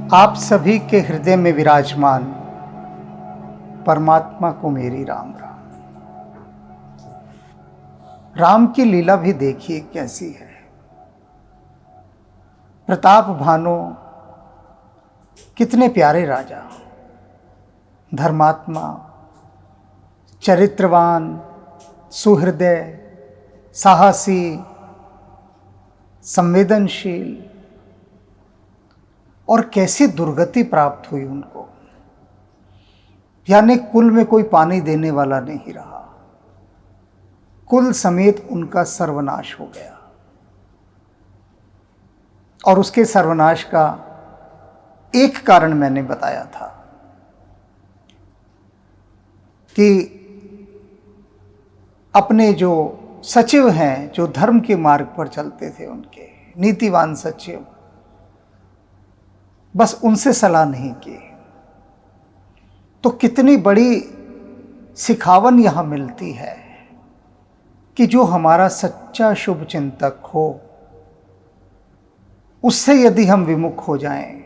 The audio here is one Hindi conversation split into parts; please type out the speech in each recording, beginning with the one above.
आप सभी के हृदय में विराजमान परमात्मा को मेरी राम राम। राम की लीला भी देखिए कैसी है। प्रताप भानु कितने प्यारे राजा, धर्मात्मा, चरित्रवान, सुहृदय, साहसी, संवेदनशील, और कैसी दुर्गति प्राप्त हुई उनको। यानी कुल में कोई पानी देने वाला नहीं रहा, कुल समेत उनका सर्वनाश हो गया। और उसके सर्वनाश का एक कारण मैंने बताया था कि अपने जो सचिव हैं, जो धर्म के मार्ग पर चलते थे, उनके नीतिवान सचिव, बस उनसे सलाह नहीं की तो कितनी बड़ी सिखावन यहां मिलती है कि जो हमारा सच्चा शुभ चिंतक हो, उससे यदि हम विमुख हो जाएं,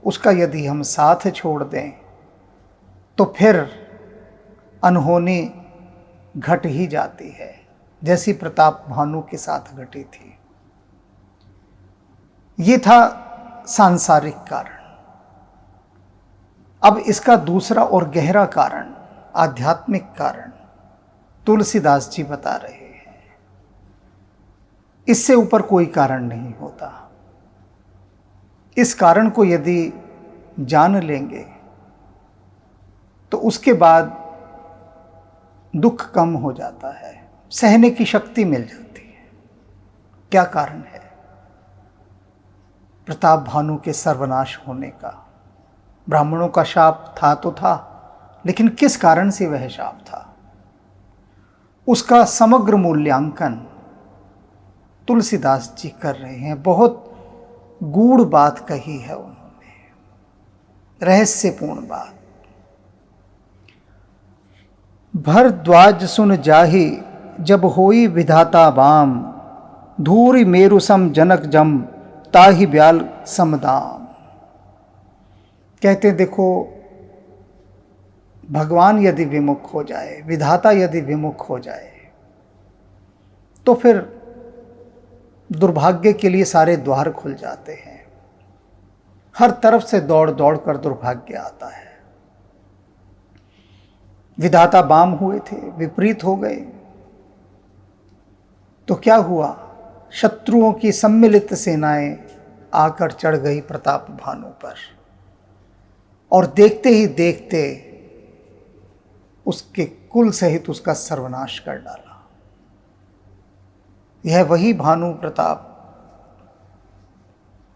उसका यदि हम साथ छोड़ दें, तो फिर अनहोनी घट ही जाती है, जैसी प्रताप भानु के साथ घटी थी। ये था सांसारिक कारण। अब इसका दूसरा और गहरा कारण, आध्यात्मिक कारण, तुलसीदास जी बता रहे हैं। इससे ऊपर कोई कारण नहीं होता। इस कारण को यदि जान लेंगे तो उसके बाद दुख कम हो जाता है, सहने की शक्ति मिल जाती है। क्या कारण है प्रताप भानु के सर्वनाश होने का? ब्राह्मणों का शाप था तो था, लेकिन किस कारण से वह शाप था, उसका समग्र मूल्यांकन तुलसीदास जी कर रहे हैं। बहुत गूढ़ बात कही है उन्होंने, रहस्यपूर्ण बात। भरद्वाज सुन जाहि जब होई विधाता बाम, धूरि मेरु सम जनक जम ताहि ब्याल समदाम। कहते देखो, भगवान यदि विमुख हो जाए, विधाता यदि विमुख हो जाए, तो फिर दुर्भाग्य के लिए सारे द्वार खुल जाते हैं। हर तरफ से दौड़ दौड़ कर दुर्भाग्य आता है। विधाता बाम हुए थे, विपरीत हो गए, तो क्या हुआ? शत्रुओं की सम्मिलित सेनाएं आकर चढ़ गई प्रताप भानु पर, और देखते ही देखते उसके कुल सहित उसका सर्वनाश कर डाला। यह वही भानु प्रताप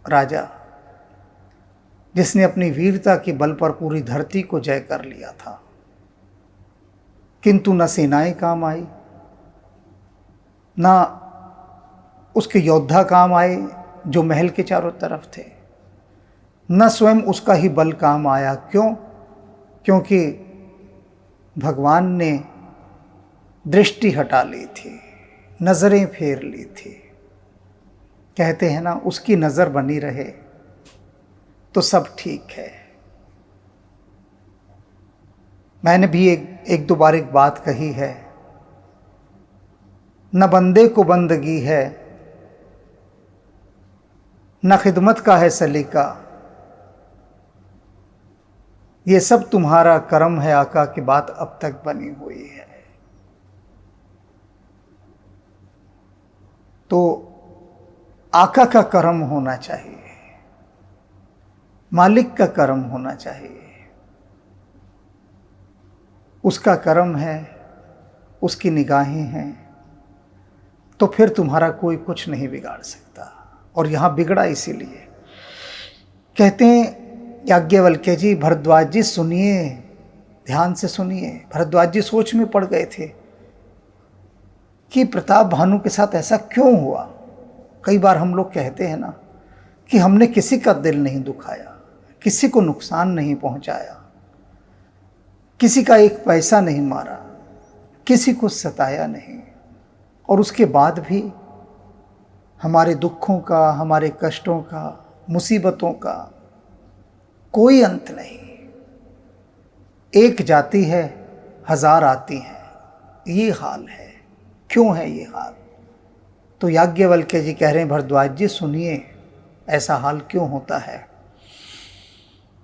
राजा जिसने अपनी वीरता के बल पर पूरी धरती को जय कर लिया था, किंतु न सेनाएं काम आई, ना उसके योद्धा काम आए जो महल के चारों तरफ थे, न स्वयं उसका ही बल काम आया। क्यों? क्योंकि भगवान ने दृष्टि हटा ली थी, नजरें फेर ली थी। कहते हैं ना, उसकी नजर बनी रहे तो सब ठीक है। मैंने भी एक दो बार एक बात कही है, न बंदे को बंदगी है, न खिदमत का है सलीका, ये सब तुम्हारा कर्म है आका की बात अब तक बनी हुई है। तो आका का कर्म होना चाहिए, मालिक का कर्म होना चाहिए। उसका कर्म है, उसकी निगाहें हैं, तो फिर तुम्हारा कोई कुछ नहीं बिगाड़ सकता। और यहाँ बिगड़ा इसीलिए। कहते हैं याज्ञवल्क्य जी, भरद्वाज जी सुनिए, ध्यान से सुनिए। भरद्वाज जी सोच में पड़ गए थे कि प्रताप भानु के साथ ऐसा क्यों हुआ। कई बार हम लोग कहते हैं ना कि हमने किसी का दिल नहीं दुखाया, किसी को नुकसान नहीं पहुंचाया, किसी का एक पैसा नहीं मारा, किसी को सताया नहीं, और उसके बाद भी हमारे दुखों का, हमारे कष्टों का, मुसीबतों का कोई अंत नहीं। एक जाती है, हजार आती हैं, ये हाल है। क्यों है ये हाल? तो याज्ञवल्क्य जी कह रहे हैं, भरद्वाज जी सुनिए, ऐसा हाल क्यों होता है।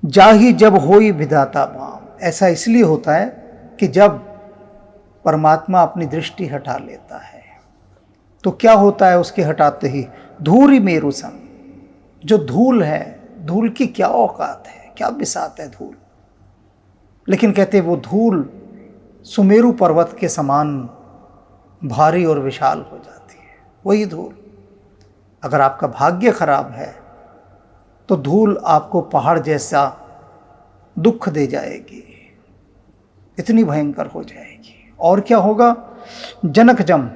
जाहि जब होई विधाता भाम, ऐसा इसलिए होता है कि जब परमात्मा अपनी दृष्टि हटा लेता है तो क्या होता है उसके हटाते ही, धूरी मेरु सम। जो धूल है, धूल की क्या औकात है, क्या बिसात है धूल। लेकिन कहते वो धूल सुमेरु पर्वत के समान भारी और विशाल हो जाती है। वही धूल, अगर आपका भाग्य खराब है तो धूल आपको पहाड़ जैसा दुख दे जाएगी, इतनी भयंकर हो जाएगी। और क्या होगा, जनक जम,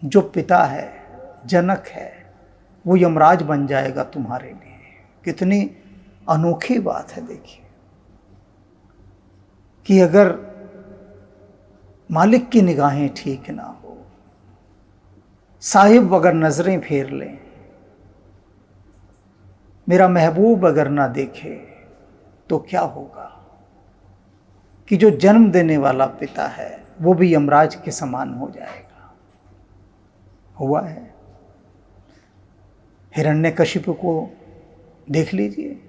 जो पिता है, जनक है, वो यमराज बन जाएगा तुम्हारे लिए। कितनी अनोखी बात है। देखिए कि अगर मालिक की निगाहें ठीक ना हो, साहिब अगर नजरें फेर लें, मेरा महबूब अगर ना देखे, तो क्या होगा कि जो जन्म देने वाला पिता है वो भी यमराज के समान हो जाएगा। हुआ है। हिरण्यकशिपु को देख लीजिए,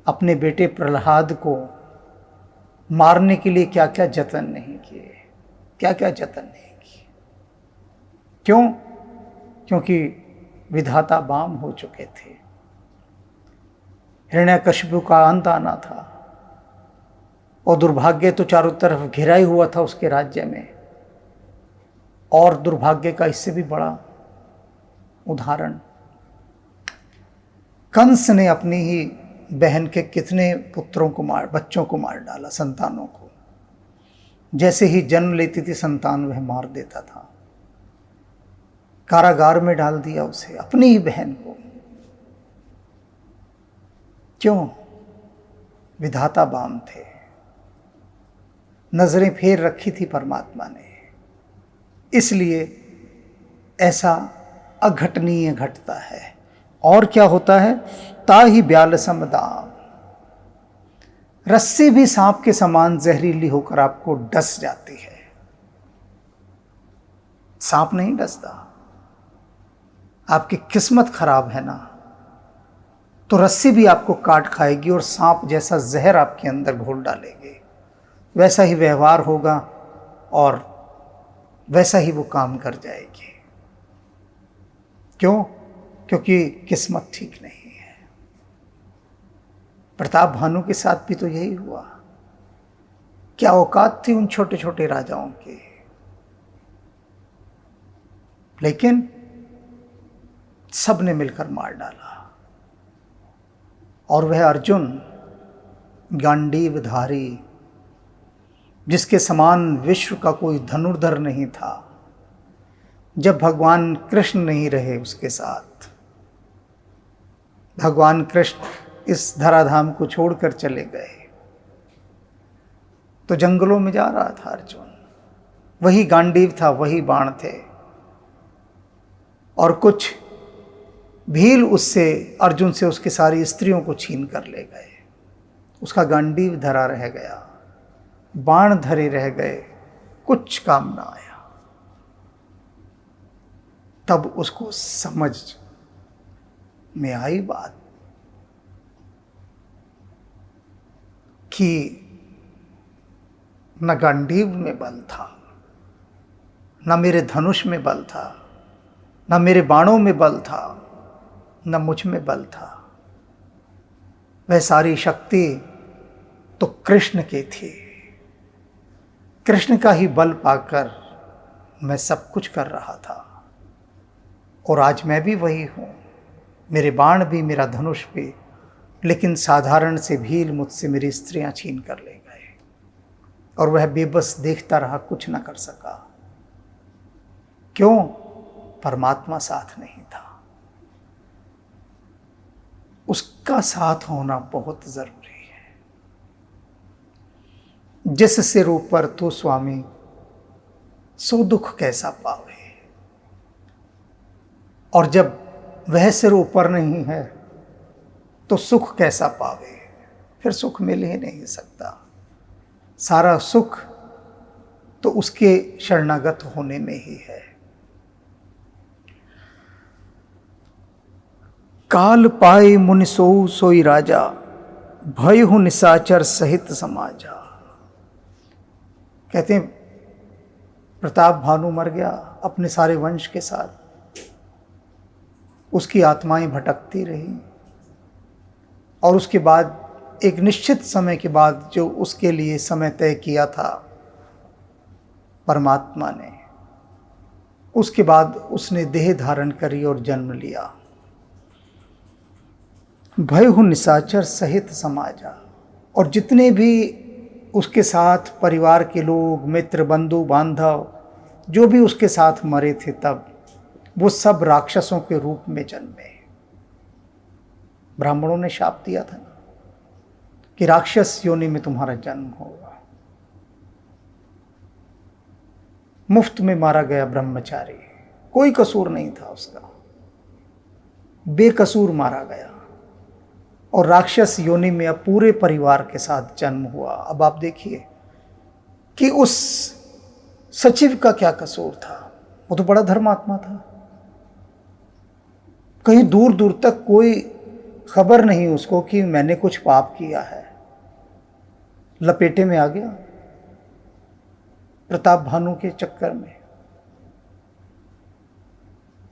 अपने बेटे प्रहलाद को मारने के लिए क्या क्या जतन नहीं किए, क्या क्या जतन नहीं किए। क्यों? क्योंकि विधाता बाम हो चुके थे। हिरण्यकशिपु का अंत आना था और दुर्भाग्य तो चारों तरफ घिरा ही हुआ था उसके राज्य में। और दुर्भाग्य का इससे भी बड़ा उदाहरण, कंस ने अपनी ही बहन के कितने पुत्रों को बच्चों को मार डाला, संतानों को। जैसे ही जन्म लेती थी संतान वह मार देता था, कारागार में डाल दिया उसे, अपनी ही बहन को। क्यों? विधाता बाम थे, नजरें फेर रखी थी परमात्मा ने, इसलिए ऐसा अघटनीय घटता है। और क्या होता है, ताहि ब्यालसम दाम, रस्सी भी सांप के समान जहरीली होकर आपको डस जाती है। सांप नहीं डसता। आपकी किस्मत खराब है ना, तो रस्सी भी आपको काट खाएगी और सांप जैसा जहर आपके अंदर घोल डालेगी। वैसा ही व्यवहार होगा और वैसा ही वो काम कर जाएगी। क्यों? क्योंकि किस्मत ठीक नहीं है। प्रताप भानु के साथ भी तो यही हुआ। क्या औकात थी उन छोटे छोटे राजाओं की, लेकिन सबने मिलकर मार डाला। और वह अर्जुन गांडीवधारी, जिसके समान विश्व का कोई धनुर्धर नहीं था, जब भगवान कृष्ण नहीं रहे उसके साथ, भगवान कृष्ण इस धराधाम को छोड़कर चले गए, तो जंगलों में जा रहा था अर्जुन। वही गांडीव था, वही बाण थे, और कुछ भील उससे, अर्जुन से, उसकी सारी स्त्रियों को छीन कर ले गए। उसका गांडीव धरा रह गया, बाण धरे रह गए, कुछ काम ना आया। तब उसको समझ में आई बात कि न गांडीव में बल था, न मेरे धनुष में बल था, न मेरे बाणों में बल था, न मुझ में बल था। वह सारी शक्ति तो कृष्ण की थी। कृष्ण का ही बल पाकर मैं सब कुछ कर रहा था, और आज मैं भी वही हूँ। मेरे बाण भी, मेरा धनुष भी, लेकिन साधारण से भील मुझसे मेरी स्त्रियां छीन कर ले गए, और वह बेबस देखता रहा, कुछ न कर सका। क्यों? परमात्मा साथ नहीं था। उसका साथ होना बहुत जरूरी है। जिस सिर ऊपर तू स्वामी, सो दुख कैसा पावे। और जब वह सिर ऊपर नहीं है तो सुख कैसा पावे? फिर सुख मिल ही नहीं सकता। सारा सुख तो उसके शरणागत होने में ही है। काल पाए मुनि सोऊ सोई राजा, भय हूं निशाचर सहित समाजा। कहते हैं प्रताप भानु मर गया अपने सारे वंश के साथ, उसकी आत्माएं भटकती रही और उसके बाद एक निश्चित समय के बाद जो उसके लिए समय तय किया था परमात्मा ने, उसके बाद उसने देह धारण करी और जन्म लिया। भय हूं निशाचर सहित समाजा, और जितने भी उसके साथ परिवार के लोग, मित्र, बंधु बांधव जो भी उसके साथ मरे थे तब, वो सब राक्षसों के रूप में जन्मे। ब्राह्मणों ने शाप दिया था कि राक्षस योनि में तुम्हारा जन्म होगा। मुफ्त में मारा गया ब्रह्मचारी, कोई कसूर नहीं था उसका, बेकसूर मारा गया और राक्षस योनि में अब पूरे परिवार के साथ जन्म हुआ। अब आप देखिए कि उस सचिव का क्या कसूर था? वो तो बड़ा धर्मात्मा था, कहीं दूर दूर तक कोई खबर नहीं उसको कि मैंने कुछ पाप किया है। लपेटे में आ गया प्रताप भानु के चक्कर में।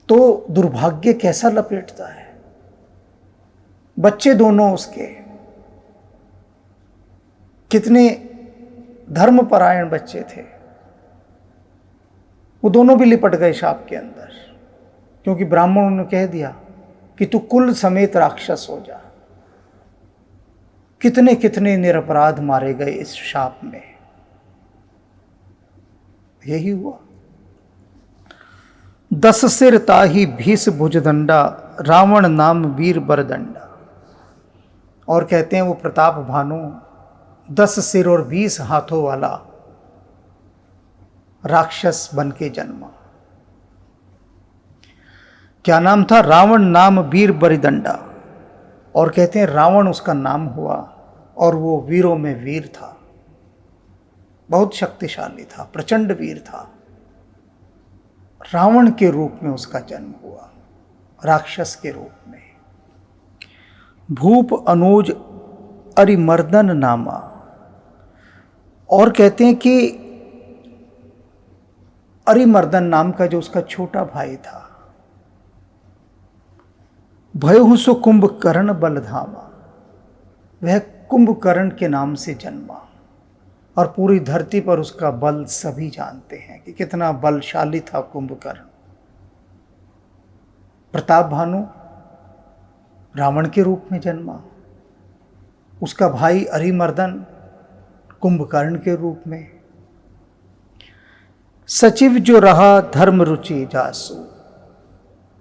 तो दुर्भाग्य कैसा लपेटता है। बच्चे दोनों उसके कितने धर्मपरायण बच्चे थे, वो दोनों भी लिपट गए शाप के अंदर, क्योंकि ब्राह्मणों ने कह दिया कि तू कुल समेत राक्षस हो जा। कितने कितने निरपराध मारे गए इस शाप में। यही हुआ। 10 सिर ताही भीष भुजदंडा, रावण नाम वीर बरदंडा। और कहते हैं वो प्रताप भानु 10 सिर और 20 हाथों वाला राक्षस बन के जन्मा। क्या नाम था? रावण नाम वीर बरदंडा। और कहते हैं रावण उसका नाम हुआ और वो वीरों में वीर था, बहुत शक्तिशाली था, प्रचंड वीर था। रावण के रूप में उसका जन्म हुआ, राक्षस के रूप में। भूप अनुज अरिमर्दन नामा। और कहते हैं कि अरिमर्दन नाम का जो उसका छोटा भाई था, भयहु सो कुंभकर्ण बलधामा, वह कुंभकर्ण के नाम से जन्मा। और पूरी धरती पर उसका बल सभी जानते हैं कि कितना बलशाली था कुंभकर्ण। प्रताप भानु रावण के रूप में जन्मा, उसका भाई अरिमर्दन कुंभकर्ण के रूप में। सचिव जो रहा धर्म रुचि जासु,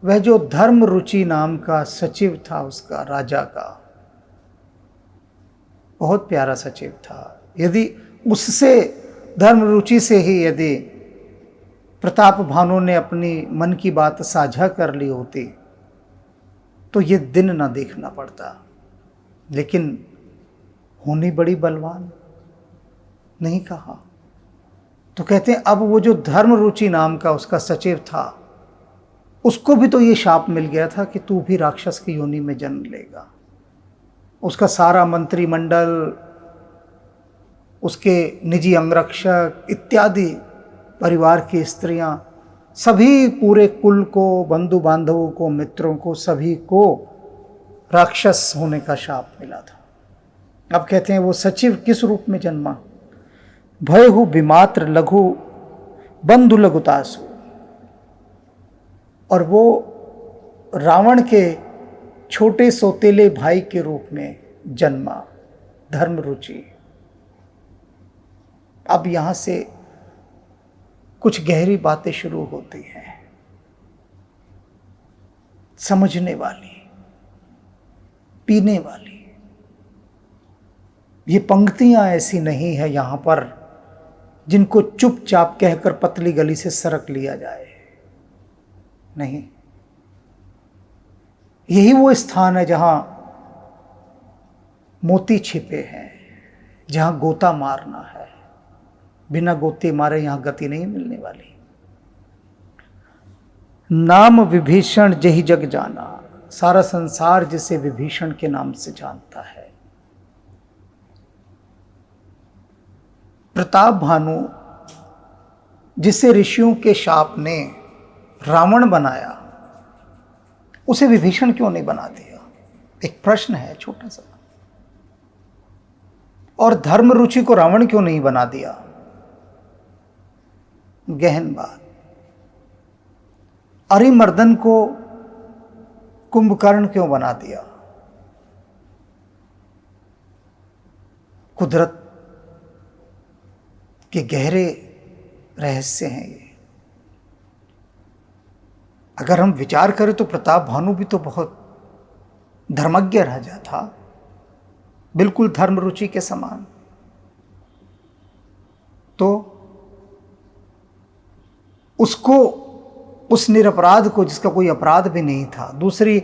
वह जो धर्म रुचि नाम का सचिव था उसका, राजा का, बहुत प्यारा सचिव था। यदि उससे धर्म रुचि से ही यदि प्रताप भानु ने अपनी मन की बात साझा कर ली होती तो ये दिन ना देखना पड़ता। लेकिन होनी बड़ी बलवान, नहीं कहा। तो कहते हैं अब वो जो धर्म रुचि नाम का उसका सचिव था, उसको भी तो ये शाप मिल गया था कि तू भी राक्षस की योनि में जन्म लेगा। उसका सारा मंत्रिमंडल, उसके निजी अंगरक्षक इत्यादि परिवार की स्त्रियां, सभी पूरे कुल को, बंधु बांधवों को, मित्रों को, सभी को राक्षस होने का शाप मिला था। अब कहते हैं वो सचिव किस रूप में जन्मा? भय हु विमात्र लघु बंधु लघुतासु। और वो रावण के छोटे सौतेले भाई के रूप में जन्मा, धर्म रुचि। अब यहां से कुछ गहरी बातें शुरू होती हैं, समझने वाली, पीने वाली। ये पंक्तियां ऐसी नहीं है यहां पर जिनको चुपचाप कहकर पतली गली से सरक लिया जाए, नहीं। यही वो स्थान है जहां मोती छिपे हैं, जहाँ गोता मारना है, बिना गोते मारे यहाँ गति नहीं मिलने वाली। नाम विभीषण जहि जग जाना, सारा संसार जिसे विभीषण के नाम से जानता है। प्रताप भानु जिसे ऋषियों के शाप ने रावण बनाया, उसे विभीषण क्यों नहीं बना दिया? एक प्रश्न है छोटा सा। और धर्म रुचि को रावण क्यों नहीं बना दिया? गहन बात। अरिमर्दन को कुंभकर्ण क्यों बना दिया? कुदरत के गहरे रहस्य हैं ये। अगर हम विचार करें तो प्रताप भानु भी तो बहुत धर्मज्ञ राजा था, बिल्कुल धर्म रुचि के समान। तो उसको, उस निरपराध को जिसका कोई अपराध भी नहीं था, दूसरी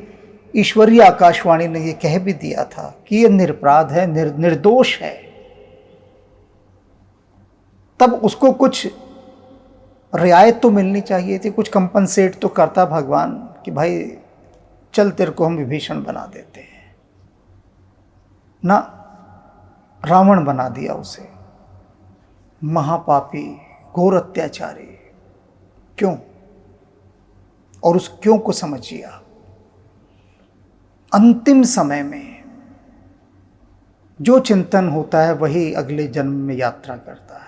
ईश्वरीय आकाशवाणी ने यह कह भी दिया था कि यह निरपराध है, निर्दोष है, तब उसको कुछ रियायत तो मिलनी चाहिए थी, कुछ कंपनसेट तो करता भगवान कि भाई चल तेरे को हम विभीषण बना देते हैं। ना, रावण बना दिया उसे, महापापी, घोर अत्याचारी। क्यों? और उस क्यों को समझिए आप। अंतिम समय में जो चिंतन होता है वही अगले जन्म में यात्रा करता है।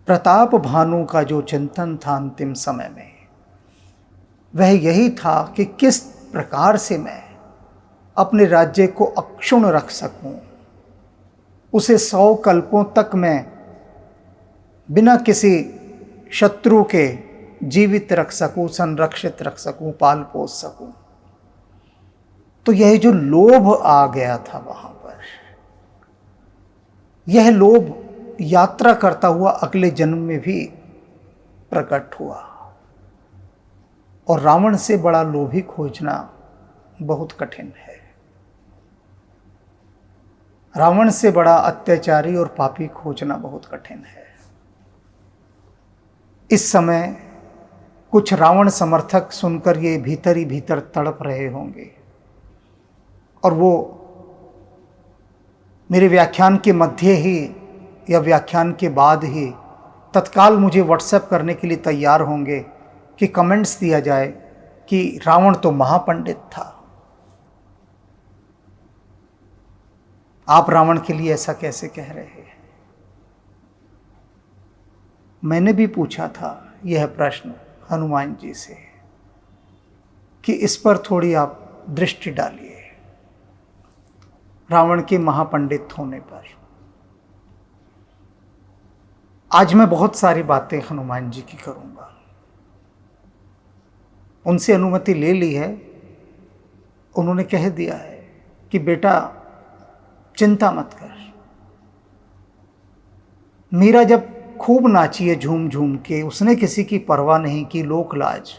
प्रताप भानु का जो चिंतन था अंतिम समय में, वह यही था कि किस प्रकार से मैं अपने राज्य को अक्षुण्ण रख सकूं, उसे 100 कल्पों तक मैं बिना किसी शत्रु के जीवित रख सकूं, संरक्षित रख सकूं, पाल पोस सकूं। तो यह जो लोभ आ गया था वहां पर, यह लोभ यात्रा करता हुआ अगले जन्म में भी प्रकट हुआ। और रावण से बड़ा लोभी खोजना बहुत कठिन है। रावण से बड़ा अत्याचारी और पापी खोजना बहुत कठिन है। इस समय कुछ रावण समर्थक सुनकर ये भीतर ही भीतर तड़प रहे होंगे, और वो मेरे व्याख्यान के मध्य ही या व्याख्यान के बाद ही तत्काल मुझे व्हाट्सएप करने के लिए तैयार होंगे कि कमेंट्स दिया जाए कि रावण तो महापंडित था, आप रावण के लिए ऐसा कैसे कह रहे हैं। मैंने भी पूछा था यह प्रश्न हनुमान जी से कि इस पर थोड़ी आप दृष्टि डालिए, रावण के महापंडित होने पर। आज मैं बहुत सारी बातें हनुमान जी की करूंगा, उनसे अनुमति ले ली है। उन्होंने कह दिया है कि बेटा चिंता मत कर। मीरा जब खूब नाची है झूम झूम के, उसने किसी की परवाह नहीं की, लोक लाज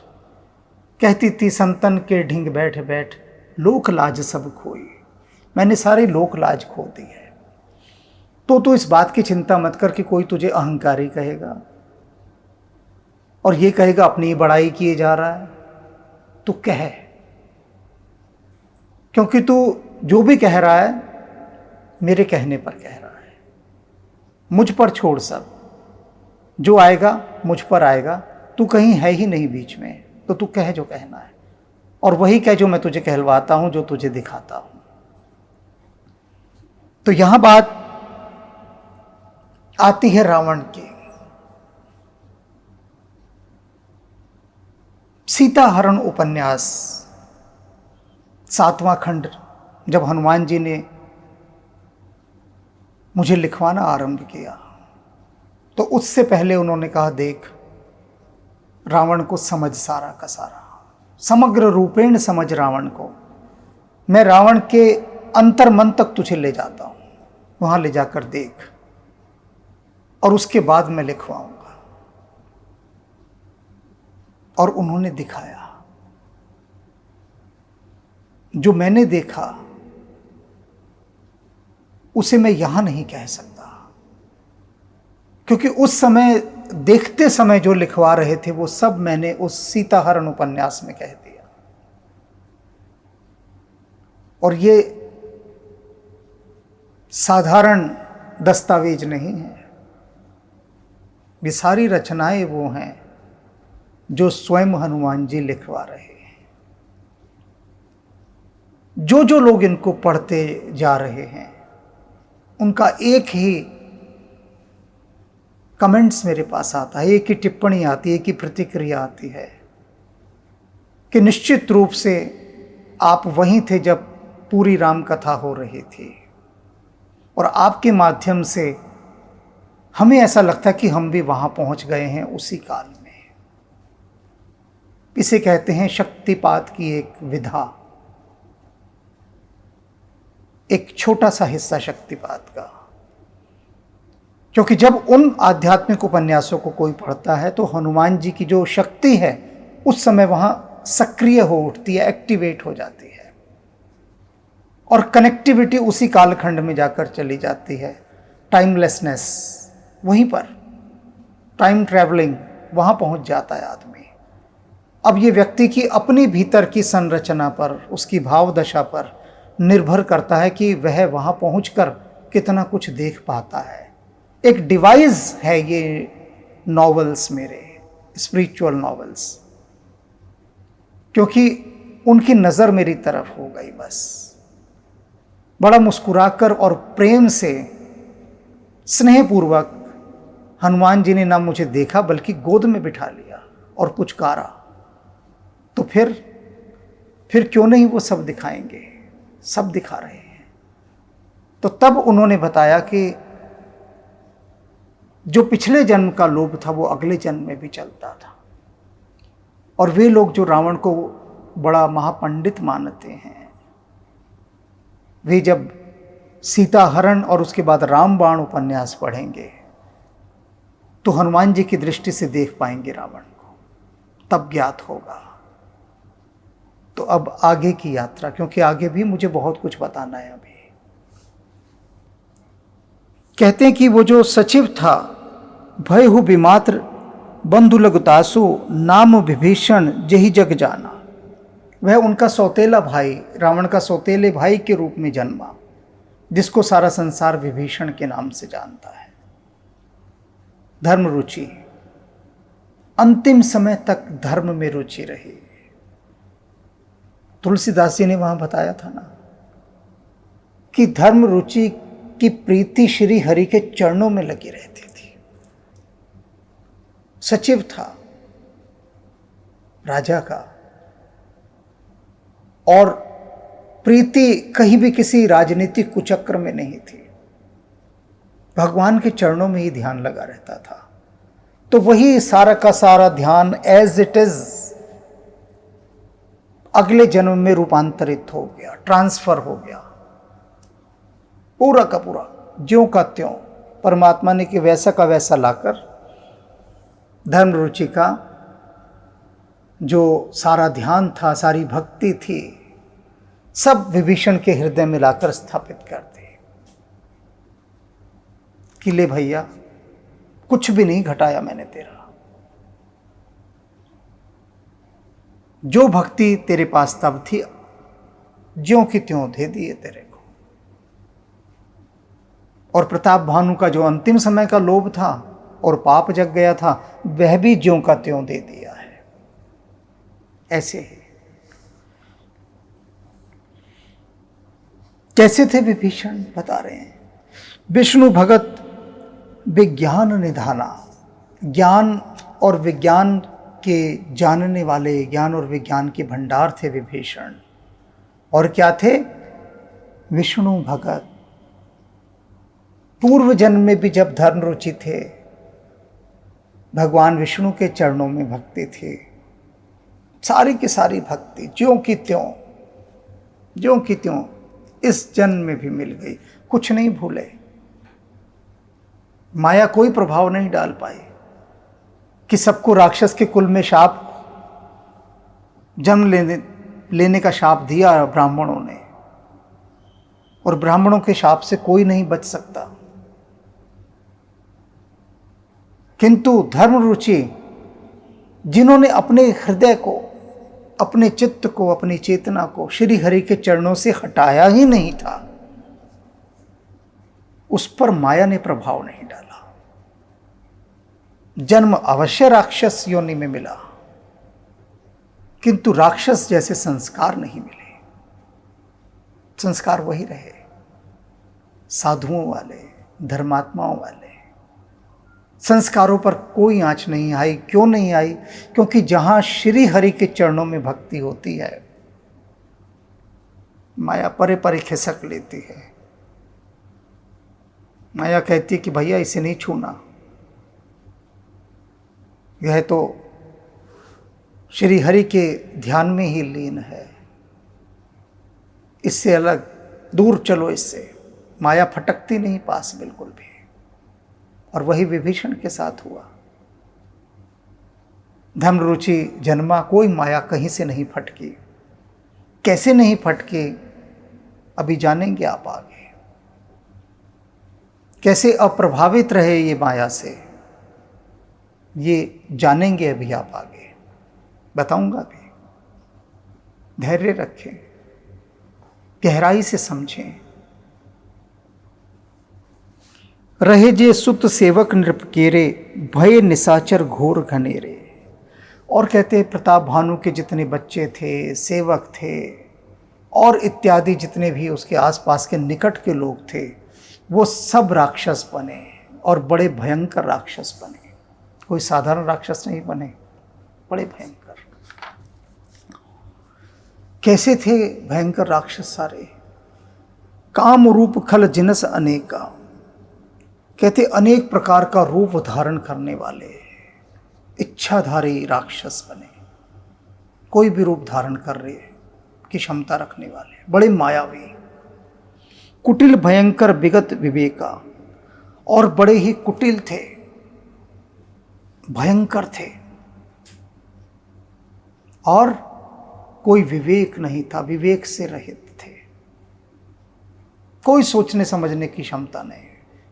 कहती थी संतन के ढिंग बैठ बैठ, लोक लाज सब खोई। मैंने सारी लोक लाज खो दी है। तो तू इस बात की चिंता मत कर कि कोई तुझे अहंकारी कहेगा और ये कहेगा अपनी बड़ाई किए जा रहा है। तू कह, क्योंकि तू जो भी कह रहा है मेरे कहने पर कह रहा है। मुझ पर छोड़ सब, जो आएगा मुझ पर आएगा। तू कहीं है ही नहीं बीच में, तो तू कह जो कहना है, और वही कह जो मैं तुझे कहलवाता हूं, जो तुझे दिखाता हूं। तो यहां बात आती है रावण की। सीता हरण उपन्यास 7वां खंड जब हनुमान जी ने मुझे लिखवाना आरंभ किया, तो उससे पहले उन्होंने कहा, देख रावण को समझ सारा का सारा, समग्र रूपेण समझ रावण को। मैं रावण के अंतर्मन तक तुझे ले जाता हूं, वहां ले जाकर देख, और उसके बाद मैं लिखवाऊंगा। और उन्होंने दिखाया। जो मैंने देखा उसे मैं यहां नहीं कह सकता, क्योंकि उस समय देखते समय जो लिखवा रहे थे वो सब मैंने उस सीताहरण उपन्यास में कह दिया। और ये साधारण दस्तावेज नहीं है, ये सारी रचनाएं वो हैं जो स्वयं हनुमान जी लिखवा रहे हैं। जो जो लोग इनको पढ़ते जा रहे हैं उनका एक ही कमेंट्स मेरे पास आता है, एक ही टिप्पणी आती है, एक ही प्रतिक्रिया आती है कि निश्चित रूप से आप वहीं थे जब पूरी राम कथा हो रही थी, और आपके माध्यम से हमें ऐसा लगता कि हम भी वहां पहुंच गए हैं उसी काल में। इसे कहते हैं शक्तिपात की एक विधा, एक छोटा सा हिस्सा शक्तिपात का। क्योंकि जब उन आध्यात्मिक उपन्यासों को कोई पढ़ता है तो हनुमान जी की जो शक्ति है उस समय वहां सक्रिय हो उठती है, एक्टिवेट हो जाती है, और कनेक्टिविटी उसी कालखंड में जाकर चली जाती है। टाइमलेसनेस वहीं पर, टाइम ट्रैवलिंग वहां पहुंच जाता है आदमी। अब ये व्यक्ति की अपनी भीतर की संरचना पर, उसकी भाव दशा पर निर्भर करता है कि वह वहां पहुंचकर कितना कुछ देख पाता है। एक डिवाइस है ये नॉवेल्स, मेरे स्पिरिचुअल नॉवेल्स, क्योंकि उनकी नज़र मेरी तरफ हो गई। बस बड़ा मुस्कुराकर और प्रेम से, स्नेहपूर्वक हनुमान जी ने ना मुझे देखा बल्कि गोद में बिठा लिया और पुचकारा। तो फिर क्यों नहीं वो सब दिखाएंगे, सब दिखा रहे हैं। तो तब उन्होंने बताया कि जो पिछले जन्म का लोभ था वो अगले जन्म में भी चलता था, और वे लोग जो रावण को बड़ा महापंडित मानते हैं, वे जब सीताहरण और उसके बाद रामबाण उपन्यास पढ़ेंगे तो हनुमान जी की दृष्टि से देख पाएंगे रावण को, तब ज्ञात होगा। तो अब आगे की यात्रा, क्योंकि आगे भी मुझे बहुत कुछ बताना है। अभी कहते हैं कि वो जो सचिव था, भय हु विमात्र बंधु लगुतासु नाम विभीषण जेहि जग जाना, वह उनका सौतेला भाई, रावण का सौतेले भाई के रूप में जन्मा, जिसको सारा संसार विभीषण के नाम से जानता है। धर्म रुचि, अंतिम समय तक धर्म में रुचि रही। तुलसीदास जी ने वहां बताया था ना कि धर्म रुचि की प्रीति श्री हरि के चरणों में लगी रहती थी। सचिव था राजा का, और प्रीति कहीं भी किसी राजनीतिक कुचक्र में नहीं थी, भगवान के चरणों में ही ध्यान लगा रहता था। तो वही सारा का सारा ध्यान एज इट इज अगले जन्म में रूपांतरित हो गया, ट्रांसफर हो गया, पूरा का पूरा ज्यों का त्यों परमात्मा ने कि वैसा का वैसा लाकर धर्म रुचि का जो सारा ध्यान था, सारी भक्ति थी, सब विभीषण के हृदय में लाकर स्थापित कर दे कि ले भैया, कुछ भी नहीं घटाया मैंने तेरा, जो भक्ति तेरे पास तब थी ज्यों की त्यों दे दिए तेरे को। और प्रताप भानु का जो अंतिम समय का लोभ था और पाप जग गया था, वह भी ज्यों का त्यों दे दिया है। ऐसे ही कैसे थे विभीषण, बता रहे हैं। विष्णु भगत विज्ञान निधाना, ज्ञान और विज्ञान के जानने वाले, ज्ञान और विज्ञान के भंडार थे विभीषण। और क्या थे? विष्णु भगत। पूर्व जन्म में भी जब धर्म रुचि थे, भगवान विष्णु के चरणों में भक्ति थी, सारी की सारी भक्ति ज्यों की त्यों इस जन्म में भी मिल गई, कुछ नहीं भूले। माया कोई प्रभाव नहीं डाल पाई कि सबको राक्षस के कुल में शाप, जन्म लेने का शाप दिया ब्राह्मणों ने, और ब्राह्मणों के शाप से कोई नहीं बच सकता। किंतु धर्म रुचि जिन्होंने अपने हृदय को, अपने चित्त को, अपनी चेतना को श्री हरि के चरणों से हटाया ही नहीं था, उस पर माया ने प्रभाव नहीं डाला। जन्म अवश्य राक्षस योनि में मिला, किंतु राक्षस जैसे संस्कार नहीं मिले। संस्कार वही रहे, साधुओं वाले, धर्मात्माओं वाले। संस्कारों पर कोई आंच नहीं आई। क्यों नहीं आई? क्योंकि जहां श्री हरि के चरणों में भक्ति होती है, माया परे परे खिसक लेती है। माया कहती है कि भैया इसे नहीं छूना, यह तो श्री हरि के ध्यान में ही लीन है, इससे अलग दूर चलो इससे। माया फटकती नहीं पास बिल्कुल भी। और वही विभीषण के साथ हुआ। धर्मरुचि जन्मा, कोई माया कहीं से नहीं फटकी। कैसे नहीं फटकी अभी जानेंगे आप आगे। कैसे अप्रभावित रहे ये माया से, ये जानेंगे अभी आप आगे, बताऊंगा भी। धैर्य रखें, गहराई से समझें। रहे जे सुत सेवक नृपकेरे, भय निशाचर घोर घनेरे। और कहते प्रताप भानु के जितने बच्चे थे, सेवक थे और इत्यादि जितने भी उसके आसपास के निकट के लोग थे, वो सब राक्षस बने और बड़े भयंकर राक्षस बने। कोई साधारण राक्षस नहीं बने, बड़े भयंकर। कैसे थे भयंकर राक्षस सारे? काम रूप खल जिनस अनेका, कहते अनेक प्रकार का रूप धारण करने वाले इच्छाधारी राक्षस बने। कोई भी रूप धारण कर रहे की क्षमता रखने वाले, बड़े मायावी। कुटिल भयंकर विगत विवेका, और बड़े ही कुटिल थे, भयंकर थे, और कोई विवेक नहीं था, विवेक से रहित थे। कोई सोचने समझने की क्षमता नहीं।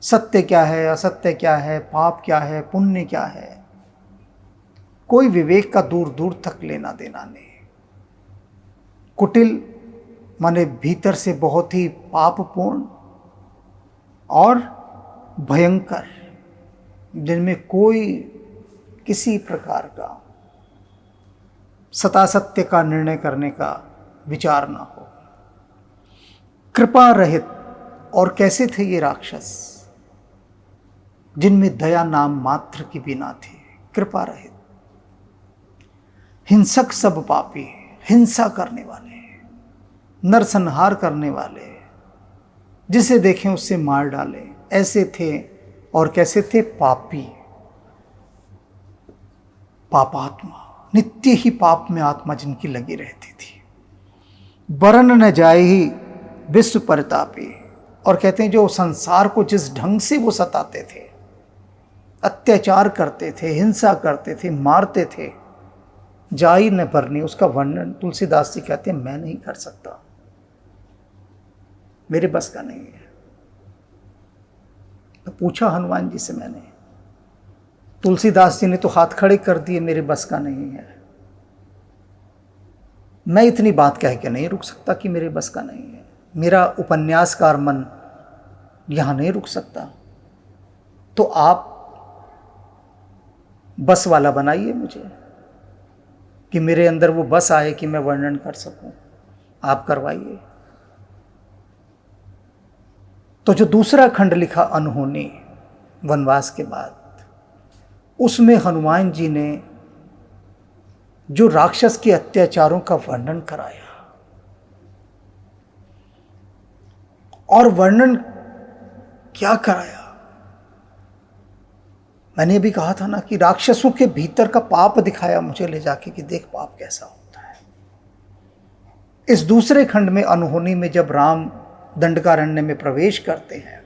सत्य क्या है, असत्य क्या है, पाप क्या है, पुण्य क्या है, कोई विवेक का दूर दूर तक लेना देना नहीं। कुटिल माने भीतर से बहुत ही पापपूर्ण और भयंकर, जिनमें कोई किसी प्रकार का सतासत्य का निर्णय करने का विचार ना हो। कृपा रहित, और कैसे थे ये राक्षस? जिनमें दया नाम मात्र की भी ना थी, कृपा रहित। हिंसक सब पापी, हिंसा करने वाले, नरसंहार करने वाले, जिसे देखें उससे मार डाले, ऐसे थे। और कैसे थे? पापी, पापात्मा, नित्य ही पाप में आत्मा जिनकी लगी रहती थी। वरन न जाए ही विश्व परतापी, और कहते हैं जो संसार को जिस ढंग से वो सताते थे, अत्याचार करते थे, हिंसा करते थे, मारते थे, जाई न भरनी, उसका वर्णन तुलसीदास जी कहते हैं मैं नहीं कर सकता, मेरे बस का नहीं है। तो पूछा हनुमान जी से मैंने, तुलसीदास जी ने तो हाथ खड़े कर दिए, मेरे बस का नहीं है। मैं इतनी बात कह के नहीं रुक सकता कि मेरे बस का नहीं है। मेरा उपन्यासकार मन यहाँ नहीं रुक सकता। तो आप बस वाला बनाइए मुझे, कि मेरे अंदर वो बस आए कि मैं वर्णन कर सकूं। आप करवाइए। तो जो दूसरा खंड लिखा अनहोनी, वनवास के बाद, उसमें हनुमान जी ने जो राक्षस के अत्याचारों का वर्णन कराया, और वर्णन क्या कराया? मैंने भी कहा था ना कि राक्षसों के भीतर का पाप दिखाया मुझे ले जाके कि देख पाप कैसा होता है। इस दूसरे खंड में अनहोनी में जब राम दंडकारण्य में प्रवेश करते हैं,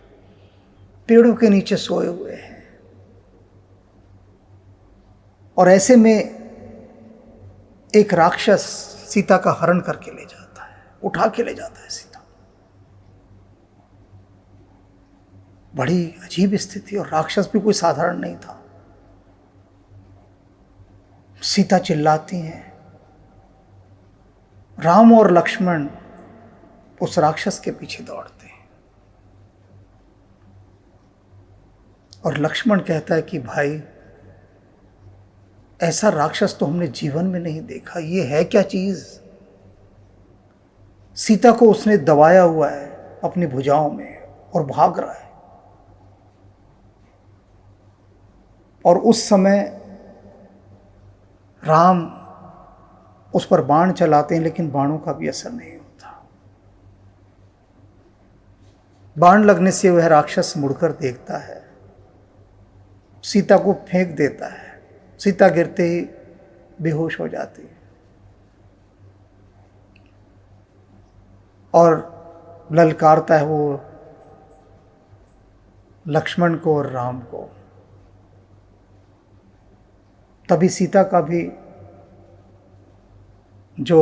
पेड़ों के नीचे सोए हुए हैं, और ऐसे में एक राक्षस सीता का हरण करके ले जाता है, उठा के ले जाता है सीता। बड़ी अजीब स्थिति, और राक्षस भी कोई साधारण नहीं था। सीता चिल्लाती हैं, राम और लक्ष्मण उस राक्षस के पीछे दौड़ते हैं, और लक्ष्मण कहता है कि भाई ऐसा राक्षस तो हमने जीवन में नहीं देखा, ये है क्या चीज। सीता को उसने दबाया हुआ है अपनी भुजाओं में और भाग रहा है। और उस समय राम उस पर बाण चलाते हैं, लेकिन बाणों का भी असर नहीं होता। बाण लगने से वह राक्षस मुड़कर देखता है, सीता को फेंक देता है। सीता गिरते ही बेहोश हो जाती है और ललकारता है वो लक्ष्मण को और राम को। तभी सीता का भी जो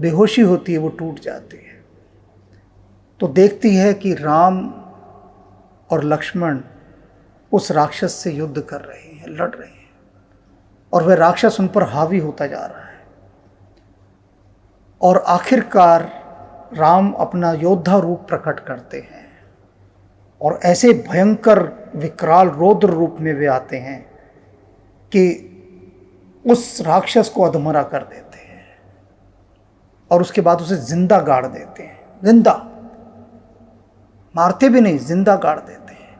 बेहोशी होती है वो टूट जाती है। तो देखती है कि राम और लक्ष्मण उस राक्षस से युद्ध कर रहे हैं, लड़ रहे हैं, और वह राक्षस उन पर हावी होता जा रहा है। और आखिरकार राम अपना योद्धा रूप प्रकट करते हैं और ऐसे भयंकर विकराल रौद्र रूप में वे आते हैं कि उस राक्षस को अधमरा कर देते हैं और उसके बाद उसे जिंदा गाड़ देते हैं। जिंदा, मारते भी नहीं, जिंदा गाड़ देते हैं।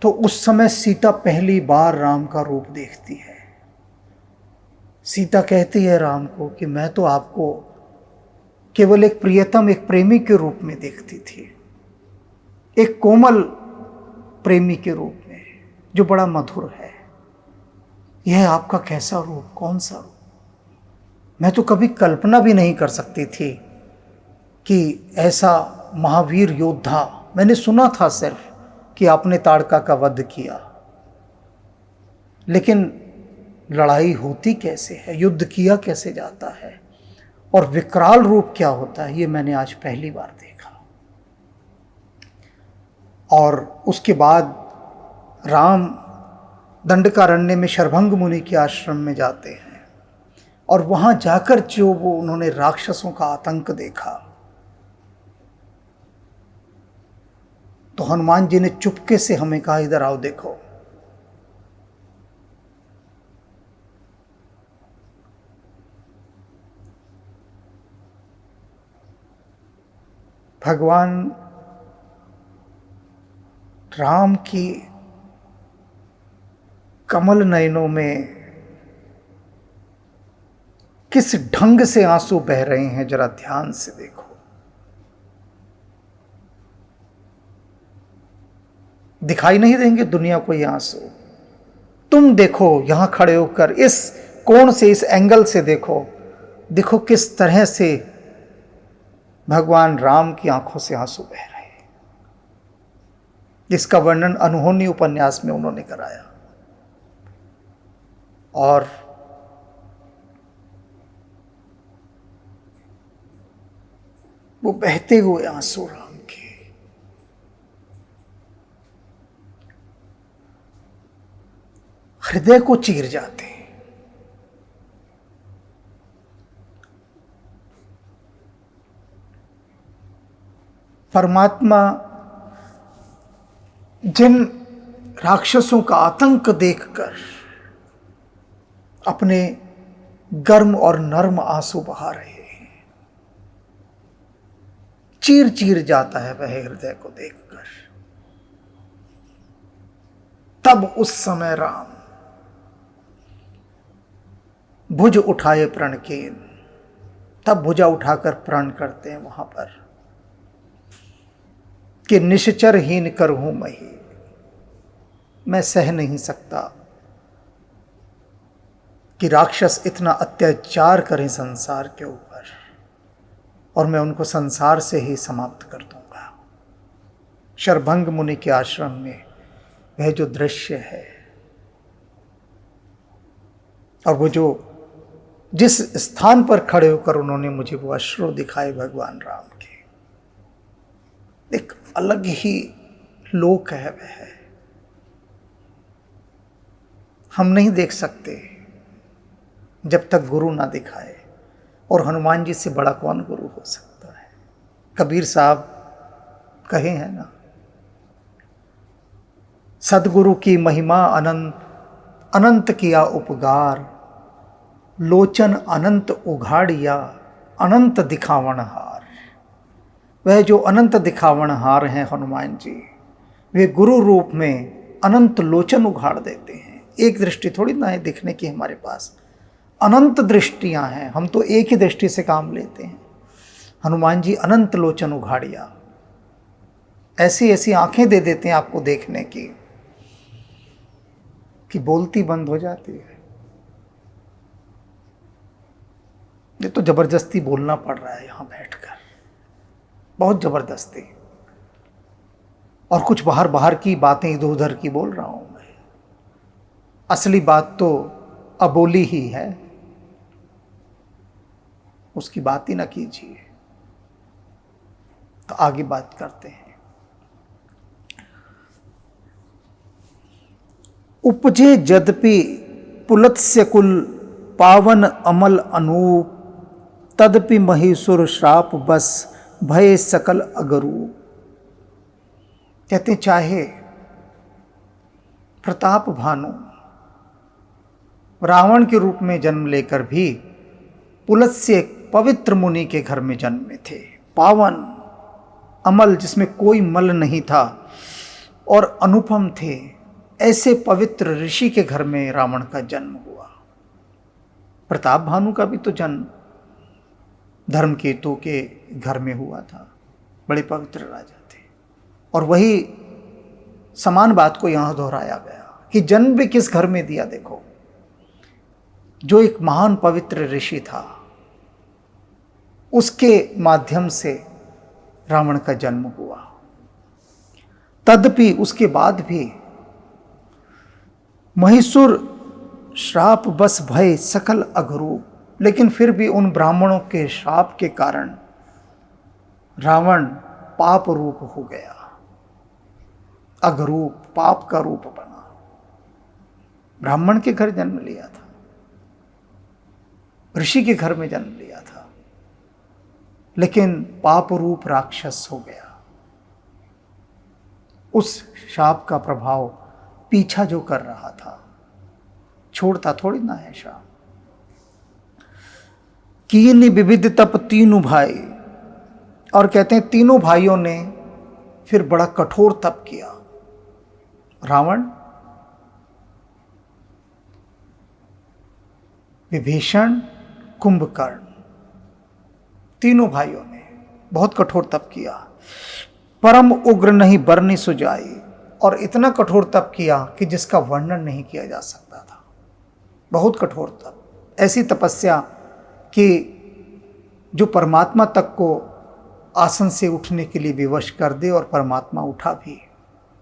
तो उस समय सीता पहली बार राम का रूप देखती है। सीता कहती है राम को कि मैं तो आपको केवल एक प्रियतम, एक प्रेमी के रूप में देखती थी, एक कोमल प्रेमी के रूप में जो बड़ा मधुर है। यह आपका कैसा रूप, कौन सा रूप। मैं तो कभी कल्पना भी नहीं कर सकती थी कि ऐसा महावीर योद्धा, मैंने सुना था सिर्फ कि आपने ताड़का का वध किया, लेकिन लड़ाई होती कैसे है, युद्ध किया कैसे जाता है, और विकराल रूप क्या होता है, ये मैंने आज पहली बार देखा। और उसके बाद राम दंडकारण्य में शरभंग मुनि के आश्रम में जाते हैं, और वहां जाकर जो वो उन्होंने राक्षसों का आतंक देखा, तो हनुमान जी ने चुपके से हमें कहा, इधर आओ देखो। भगवान राम की कमल नयनों में किस ढंग से आंसू बह रहे हैं, जरा ध्यान से देखो। दिखाई नहीं देंगे दुनिया को ये आंसू। तुम देखो यहां खड़े होकर, इस कोण से, इस एंगल से देखो, देखो किस तरह से भगवान राम की आंखों से आंसू बह रहे हैं, जिसका वर्णन अनहोनी उपन्यास में उन्होंने कराया। और वो बहते हुए आंसू राम के हृदय को चीर जाते हैं। परमात्मा जिन राक्षसों का आतंक देखकर अपने गर्म और नर्म आंसू बहा रहे हैं, चीर चीर जाता है वह हृदय को देखकर। तब उस समय राम भुज उठाए प्रण कीन, तब भुजा उठाकर प्रण करते हैं वहां पर कि निश्चरहीन करहूं मही, मैं सह नहीं सकता कि राक्षस इतना अत्याचार करें संसार के ऊपर, और मैं उनको संसार से ही समाप्त कर दूंगा। शरभंग मुनि के आश्रम में वह जो दृश्य है, और वो जो जिस स्थान पर खड़े होकर उन्होंने मुझे वो अश्रु दिखाए भगवान राम के, एक अलग ही लोक है वह है, हम नहीं देख सकते जब तक गुरु ना दिखाए। और हनुमान जी से बड़ा कौन गुरु हो सकता है। कबीर साहब कहे हैं ना, सदगुरु की महिमा अनंत, अनंत किया उपकार, लोचन अनंत उघाड़िया, अनंत दिखावन हार। वह जो अनंत दिखावन हार हैं हनुमान जी, वे गुरु रूप में अनंत लोचन उघाड़ देते हैं। एक दृष्टि थोड़ी ना है दिखने की, हमारे पास अनंत दृष्टियां हैं, हम तो एक ही दृष्टि से काम लेते हैं। हनुमान जी अनंत लोचन उघाड़िया, ऐसी ऐसी आंखें दे देते हैं आपको देखने की कि बोलती बंद हो जाती है। ये तो जबरदस्ती बोलना पड़ रहा है यहां बैठकर, बहुत जबरदस्ती। और कुछ बाहर बाहर की बातें इधर उधर की बोल रहा हूं मैं, असली बात तो अबोली ही है, उसकी बात ही ना कीजिए। तो आगे बात करते हैं। उपजे यद्यपि पुलत्स्य कुल, पावन अमल अनूप, तदपि महीसुर श्राप बस, भय सकल अगरूप। कहते चाहे प्रताप भानु रावण के रूप में जन्म लेकर भी पुलत्स्य एक पवित्र मुनि के घर में जन्मे थे। पावन अमल, जिसमें कोई मल नहीं था, और अनुपम थे, ऐसे पवित्र ऋषि के घर में रावण का जन्म हुआ। प्रताप भानु का भी तो जन्म धर्मकेतु के घर में हुआ था, बड़े पवित्र राजा थे। और वही समान बात को यहां दोहराया गया कि जन्म भी किस घर में दिया। देखो, जो एक महान पवित्र ऋषि था, उसके माध्यम से रावण का जन्म हुआ। तदपि, उसके बाद भी, महिषुर श्राप बस भय सकल अघरूप, लेकिन फिर भी उन ब्राह्मणों के श्राप के कारण रावण पाप रूप हो गया। अघरूप, पाप का रूप बना। ब्राह्मण के घर जन्म लिया था, ऋषि के घर में जन्म लिया था, लेकिन पाप रूप राक्षस हो गया। उस शाप का प्रभाव पीछा जो कर रहा था, छोड़ता थोड़ी ना है शाप। कीन विविध तप तीनों भाई, और कहते हैं तीनों भाइयों ने फिर बड़ा कठोर तप किया। रावण, विभीषण, कुंभकर्ण, तीनों भाइयों ने बहुत कठोर तप किया। परम उग्र नहीं बरनी सुजाई, और इतना कठोर तप किया कि जिसका वर्णन नहीं किया जा सकता था। बहुत कठोर तप, ऐसी तपस्या कि जो परमात्मा तक को आसन से उठने के लिए विवश कर दे, और परमात्मा उठा भी,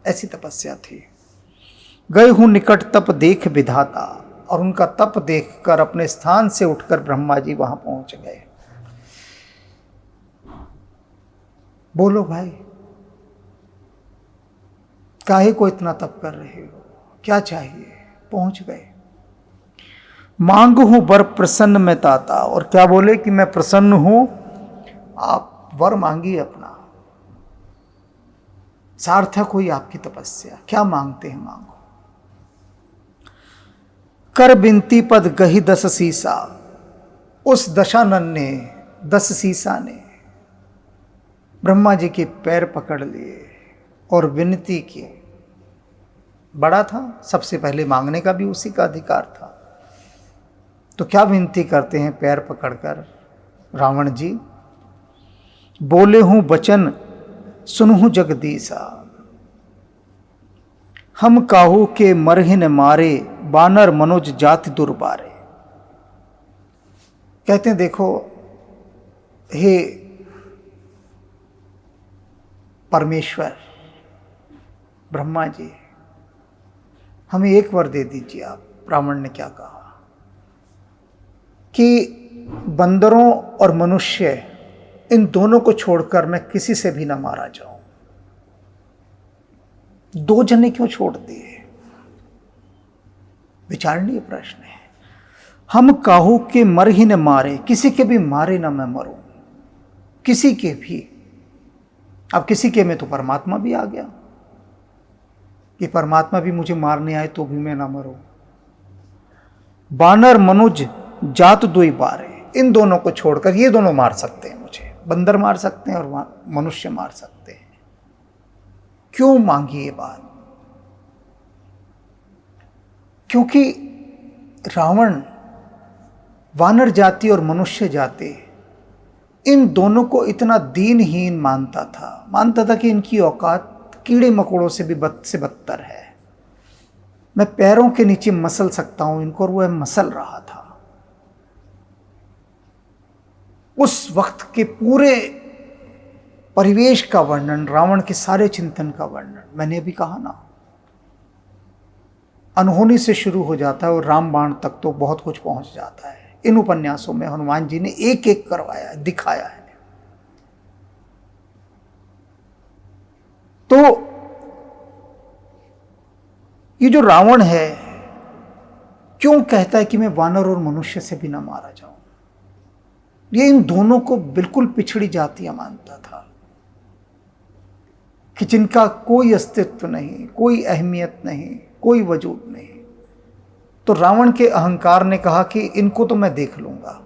ऐसी तपस्या थी। गए हूं निकट तप देख विधाता, और उनका तप देखकर अपने स्थान से उठकर ब्रह्मा जी वहां पहुंच गए। बोलो भाई, काहे को इतना तप कर रहे हो, क्या चाहिए? पहुंच गए। मांग हूं वर प्रसन्न में ताता, और क्या बोले कि मैं प्रसन्न हूं, आप वर मांगिए अपना। सार्थक हुई आपकी तपस्या, क्या मांगते हैं मांगो। कर बिनती पद गही 10 सीसा, उस दशानन ने, 10 सीसा ने ब्रह्मा जी के पैर पकड़ लिए और विनती की। बड़ा था, सबसे पहले मांगने का भी उसी का अधिकार था। तो क्या विनती करते हैं पैर पकड़कर रावण जी? बोले हूं वचन सुनहु जगदीसा, हम काहू के मरहिन मारे, बानर मनोज जाति दुर्बारे। कहते हैं देखो, हे परमेश्वर ब्रह्मा जी, हमें एक वर दे दीजिए आप। रावण ने क्या कहा कि बंदरों और मनुष्य, इन दोनों को छोड़कर मैं किसी से भी न मारा जाऊं। 2 जने क्यों छोड़ दिए? विचारणीय प्रश्न है। हम काहू के मर ही न मारे, किसी के भी मारे ना मैं मरूं, किसी के भी। अब किसी के में तो परमात्मा भी आ गया कि परमात्मा भी मुझे मारने आए तो भी मैं ना मरूं। बानर मनुज जात दुई बारे, इन दोनों को छोड़कर ये दोनों मार सकते हैं मुझे, बंदर मार सकते हैं और मनुष्य मार सकते हैं। क्यों मांगी ये बात? क्योंकि रावण वानर जाति और मनुष्य जाति इन दोनों को इतना दीनहीन मानता था कि इनकी औकात कीड़े मकोड़ों से भी बदतर है। मैं पैरों के नीचे मसल सकता हूं इनको, और वह मसल रहा था। उस वक्त के पूरे परिवेश का वर्णन, रावण के सारे चिंतन का वर्णन, मैंने अभी कहा ना, अनहोनी से शुरू हो जाता है और रामबाण तक तो बहुत कुछ पहुंच जाता है। इन उपन्यासों में हनुमान जी ने एक एक करवाया है, दिखाया है। तो ये जो रावण है क्यों कहता है कि मैं वानर और मनुष्य से भी ना मारा जाऊं? ये इन दोनों को बिल्कुल पिछड़ी जातियां मानता था कि जिनका कोई अस्तित्व नहीं, कोई अहमियत नहीं, कोई वजूद नहीं। तो रावण के अहंकार ने कहा कि इनको तो मैं देख लूंगा,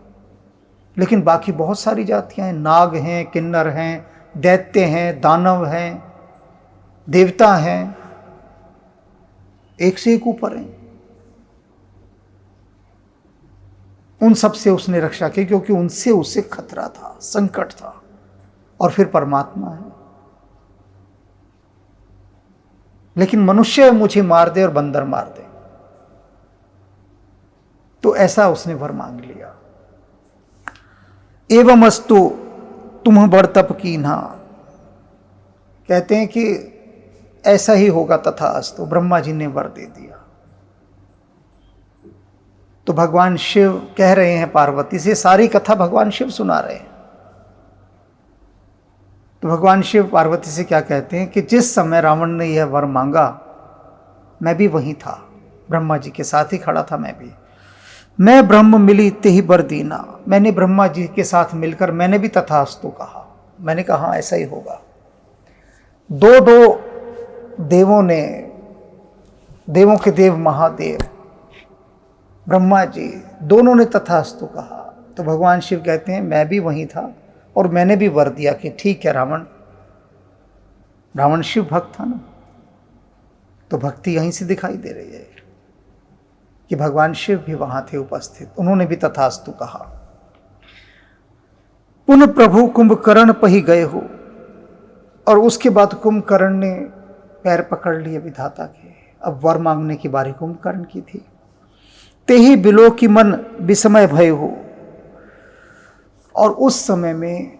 लेकिन बाकी बहुत सारी जातियां हैं, नाग हैं, किन्नर हैं, दैत्य हैं, दानव हैं, देवता हैं, एक से एक ऊपर हैं। उन सब से उसने रक्षा की, क्योंकि उनसे उसे खतरा था, संकट था। और फिर परमात्मा है। लेकिन मनुष्य मुझे मार दे और बंदर मार दे, तो ऐसा उसने वर मांग लिया। एवं अस्तु तुम बड़ तप कीन्हा, कहते हैं कि ऐसा ही होगा, तथा अस्तु, ब्रह्मा जी ने वर दे दिया। तो भगवान शिव कह रहे हैं पार्वती से, सारी कथा भगवान शिव सुना रहे हैं। तो भगवान शिव पार्वती से क्या कहते हैं कि जिस समय रावण ने यह वर मांगा मैं भी वहीं था, ब्रह्मा जी के साथ ही खड़ा था। मैं ब्रह्म मिली तेहि बर दीना, मैंने ब्रह्मा जी के साथ मिलकर मैंने भी तथास्तु कहा। मैंने कहा ऐसा ही होगा। दो देवों ने, देवों के देव महादेव ब्रह्मा जी, दोनों ने तथास्तु कहा। तो भगवान शिव कहते हैं मैं भी वहीं था और मैंने भी वर दिया कि ठीक है। रावण शिव भक्त था ना, तो भक्ति यहीं से दिखाई दे रही है कि भगवान शिव भी वहां थे उपस्थित, उन्होंने भी तथास्तु कहा। पुन प्रभु कुंभकर्ण पही गए हो, और उसके बाद कुंभकर्ण ने पैर पकड़ लिए विधाता के। अब वर मांगने की बारी कुंभकर्ण की थी। तेहि बिलो की मन विस्मय भय हो, और उस समय में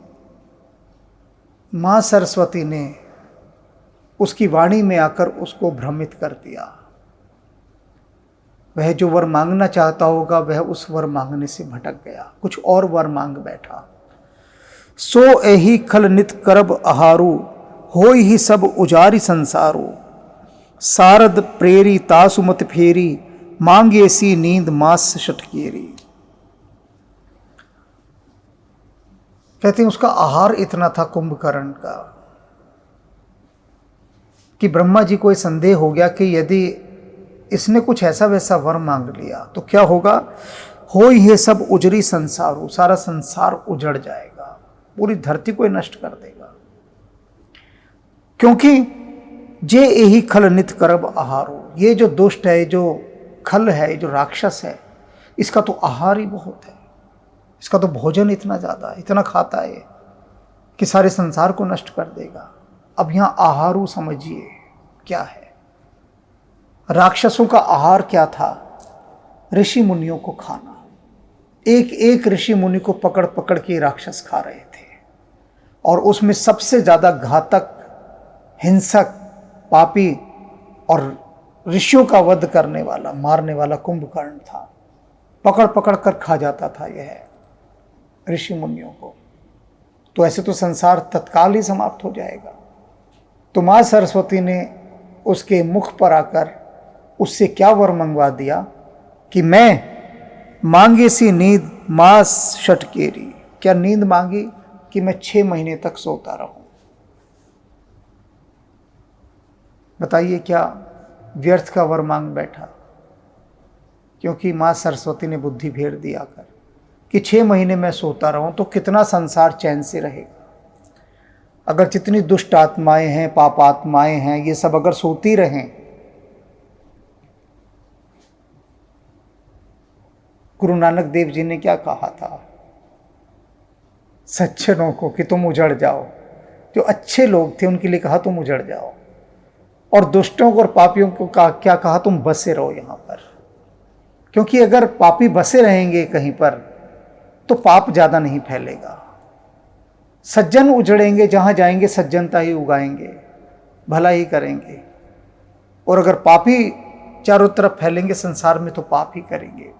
मां सरस्वती ने उसकी वाणी में आकर उसको भ्रमित कर दिया। वह जो वर मांगना चाहता होगा वह उस वर मांगने से भटक गया, कुछ और वर मांग बैठा। सो एही खल नित करब आहारू, होई ही सब उजारी संसारू। सारद प्रेरी तासु मत फेरी, मांगे सी नींद मास शटकेरी। कहते हैं उसका आहार इतना था कुंभकर्ण का कि ब्रह्मा जी को यह संदेह हो गया कि यदि इसने कुछ ऐसा वैसा वर मांग लिया तो क्या होगा। हो ये सब उजरी संसार, सारा संसार उजड़ जाएगा, पूरी धरती को नष्ट कर देगा। क्योंकि जे यही खल नित करब आहारो, ये जो दुष्ट है, जो खल है, जो राक्षस है, इसका तो आहार ही बहुत है, इसका तो भोजन इतना ज़्यादा, इतना खाता है कि सारे संसार को नष्ट कर देगा। अब यहाँ आहारू समझिए क्या है। राक्षसों का आहार क्या था? ऋषि मुनियों को खाना। एक एक ऋषि मुनि को पकड़ पकड़ के राक्षस खा रहे थे, और उसमें सबसे ज़्यादा घातक, हिंसक, पापी और ऋषियों का वध करने वाला, मारने वाला कुंभकर्ण था। पकड़ पकड़ कर खा जाता था यह ऋषि मुनियों को। तो ऐसे तो संसार तत्काल ही समाप्त हो जाएगा। तो माँ सरस्वती ने उसके मुख पर आकर उससे क्या वर मंगवा दिया कि मैं मांगे सी नींद मास शटकेरी, क्या नींद मांगी कि मैं 6 महीने तक सोता रहूं। बताइए क्या व्यर्थ का वर मांग बैठा, क्योंकि माँ सरस्वती ने बुद्धि भेड़ दिया कर कि 6 महीने मैं सोता रहूं तो कितना संसार चैन से रहेगा। अगर जितनी दुष्ट आत्माएं हैं, पाप आत्माएं हैं, ये सब अगर सोती रहें, गुरु नानक देव जी ने क्या कहा था सज्जनों को कि तुम उजड़ जाओ। जो अच्छे लोग थे उनके लिए कहा तुम उजड़ जाओ, और दुष्टों को और पापियों को क्या कहा तुम बसे रहो यहां पर। क्योंकि अगर पापी बसे रहेंगे कहीं पर तो पाप ज्यादा नहीं फैलेगा। सज्जन उजड़ेंगे, जहां जाएंगे सज्जनता ही उगाएंगे, भला ही करेंगे। और अगर पापी चारों तरफ फैलेंगे संसार में तो पाप ही करेंगे।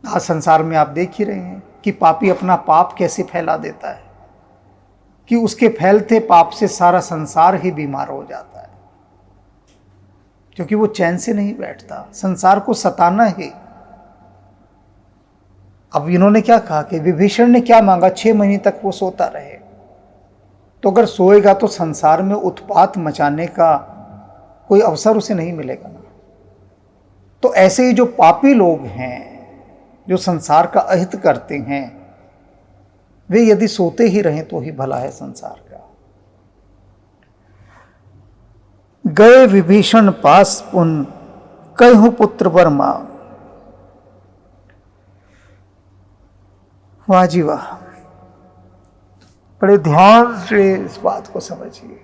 आज संसार में आप देख ही रहे हैं कि पापी अपना पाप कैसे फैला देता है, कि उसके फैलते पाप से सारा संसार ही बीमार हो जाता है, क्योंकि वो चैन से नहीं बैठता, संसार को सताना ही। अब इन्होंने क्या कहा कि विभीषण ने क्या मांगा, 6 महीने तक वो सोता रहे। तो अगर सोएगा तो संसार में उत्पात मचाने का कोई अवसर उसे नहीं मिलेगा ना। तो ऐसे ही जो पापी लोग हैं, जो संसार का अहित करते हैं, वे यदि सोते ही रहें तो ही भला है संसार का। गए विभीषण पास पुन कहूं पुत्र वर मांग। वाह जी वाह, बड़े ध्यान से इस बात को समझिए।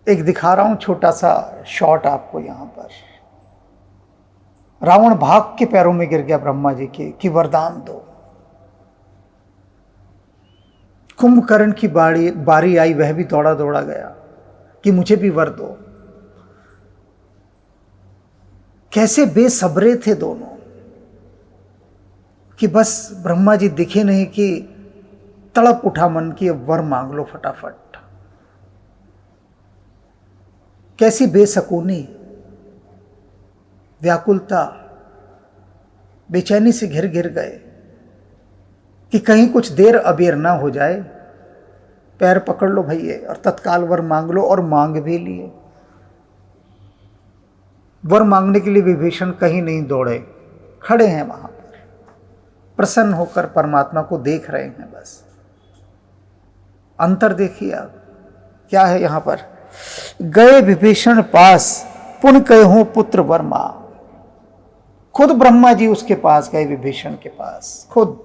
एक दिखा रहा हूं छोटा सा शॉट आपको यहां पर। रावण भाग के पैरों में गिर गया ब्रह्मा जी के कि वरदान दो। कुंभकर्ण की बारी आई, वह भी दौड़ा दौड़ा गया कि मुझे भी वर दो। कैसे बेसब्रे थे दोनों कि बस ब्रह्मा जी दिखे नहीं कि तड़प उठा मन की अब वर मांग लो फटाफट। कैसी बेसकूनी, व्याकुलता, बेचैनी से घिर घिर गए कि कहीं कुछ देर अबेर ना हो जाए। पैर पकड़ लो भैये और तत्काल वर मांग लो, और मांग भी लिए। वर मांगने के लिए विभीषण कहीं नहीं दौड़े, खड़े हैं वहां पर, प्रसन्न होकर परमात्मा को देख रहे हैं बस। अंतर देखिए आप क्या है यहां पर। गए विभीषण पास पुन कहूं पुत्र वर मांग। खुद ब्रह्मा जी उसके पास गए, विभीषण के पास खुद,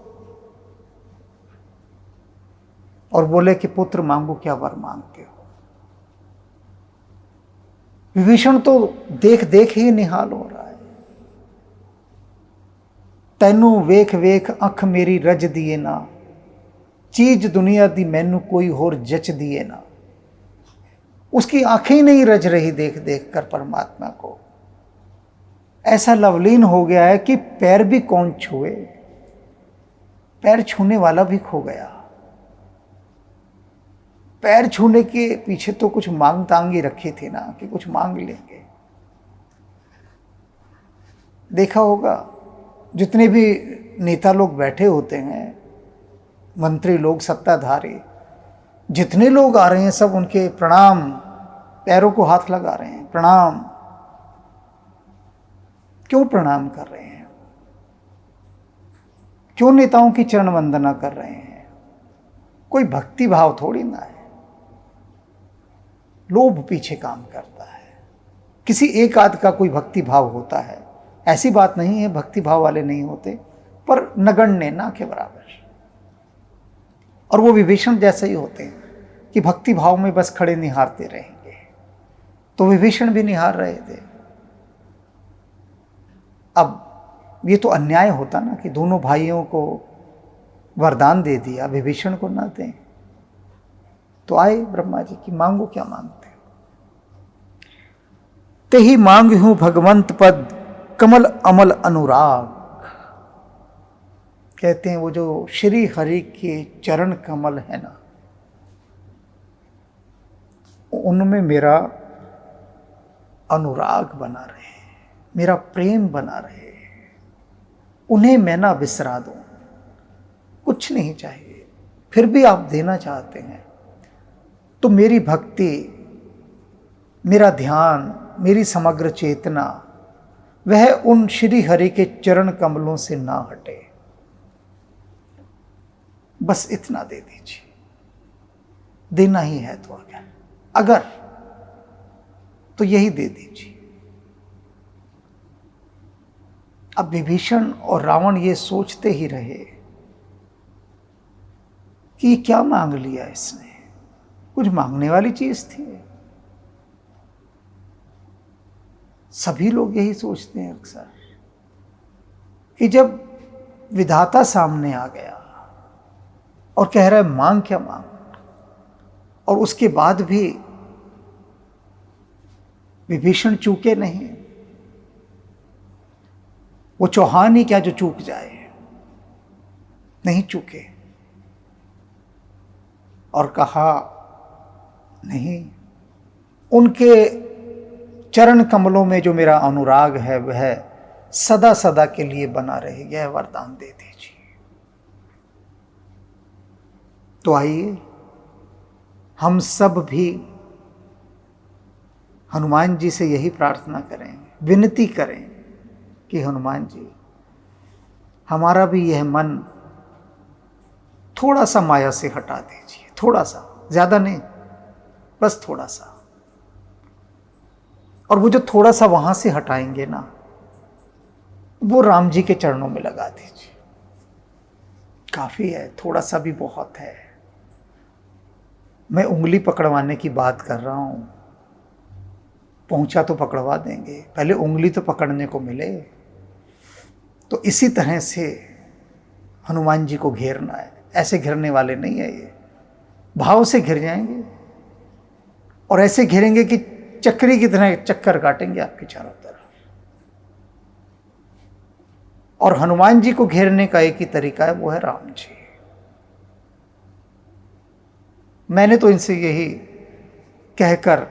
और बोले कि पुत्र मांगो, क्या वर मांगते हो। विभीषण तो देख देख ही निहाल हो रहा है। तैनू वेख वेख अख मेरी रज दिए ना, चीज दुनिया दी मैनू कोई होर जच दिए ना। उसकी आंखें ही नहीं रज रही देख देख कर परमात्मा को। ऐसा लवलीन हो गया है कि पैर भी कौन छुए, पैर छूने वाला भी खो गया। पैर छूने के पीछे तो कुछ मांग तांग ही रखी थी ना, कि कुछ मांग लेंगे। देखा होगा जितने भी नेता लोग बैठे होते हैं, मंत्री लोग, सत्ताधारी, जितने लोग आ रहे हैं सब उनके प्रणाम, पैरों को हाथ लगा रहे हैं, प्रणाम। क्यों प्रणाम कर रहे हैं? क्यों नेताओं की चरण वंदना कर रहे हैं? कोई भक्ति भाव थोड़ी ना है, लोभ पीछे काम करता है। किसी एक आध का कोई भक्ति भाव होता है, ऐसी बात नहीं है भक्ति भाव वाले नहीं होते, पर नगण्य, ना के बराबर। और वो विभीषण जैसे ही होते हैं कि भक्ति भाव में बस खड़े निहारते रहेंगे। तो विभीषण भी निहार रहे थे। अब ये तो अन्याय होता ना कि दोनों भाइयों को वरदान दे दिया, विभीषण को ना दें। तो आए ब्रह्मा जी की, मांगो क्या मांगते हो। ते ही मांग हूं भगवंत पद कमल अमल अनुराग। कहते हैं वो जो श्री हरि के चरण कमल है ना, उनमें मेरा अनुराग बना रहे, मेरा प्रेम बना रहे, उन्हें मैं ना बिसरा दूं। कुछ नहीं चाहिए, फिर भी आप देना चाहते हैं तो मेरी भक्ति, मेरा ध्यान, मेरी समग्र चेतना वह उन श्री हरि के चरण कमलों से ना हटे। बस इतना दे दीजिए, देना ही है तो अगर तो यही दे दीजिए। अब विभीषण और रावण ये सोचते ही रहे कि ये क्या मांग लिया इसने, कुछ मांगने वाली चीज थी। सभी लोग यही सोचते हैं अक्सर कि जब विधाता सामने आ गया और कह रहा है मांग क्या मांग, और उसके बाद भी विभीषण चूके नहीं। वो चौहान ही क्या जो चूक जाए, नहीं चूके। और कहा नहीं, उनके चरण कमलों में जो मेरा अनुराग है वह सदा सदा के लिए बना रहे, यह वरदान दे दीजिए। तो आइए हम सब भी हनुमान जी से यही प्रार्थना करें, विनती करें कि हनुमान जी हमारा भी यह मन थोड़ा सा माया से हटा दीजिए, थोड़ा सा, ज्यादा नहीं, बस थोड़ा सा। और वो जो थोड़ा सा वहां से हटाएंगे ना, वो राम जी के चरणों में लगा दीजिए। काफी है, थोड़ा सा भी बहुत है। मैं उंगली पकड़वाने की बात कर रहा हूं, पहुंचा तो पकड़वा देंगे, पहले उंगली तो पकड़ने को मिले। तो इसी तरह से हनुमान जी को घेरना है। ऐसे घेरने वाले नहीं है ये, भाव से घिर जाएंगे और ऐसे घेरेंगे कि चक्री की तरह चक्कर काटेंगे आपके चारों तरफ। और हनुमान जी को घेरने का एक ही तरीका है, वो है राम जी। मैंने तो इनसे यही कहकर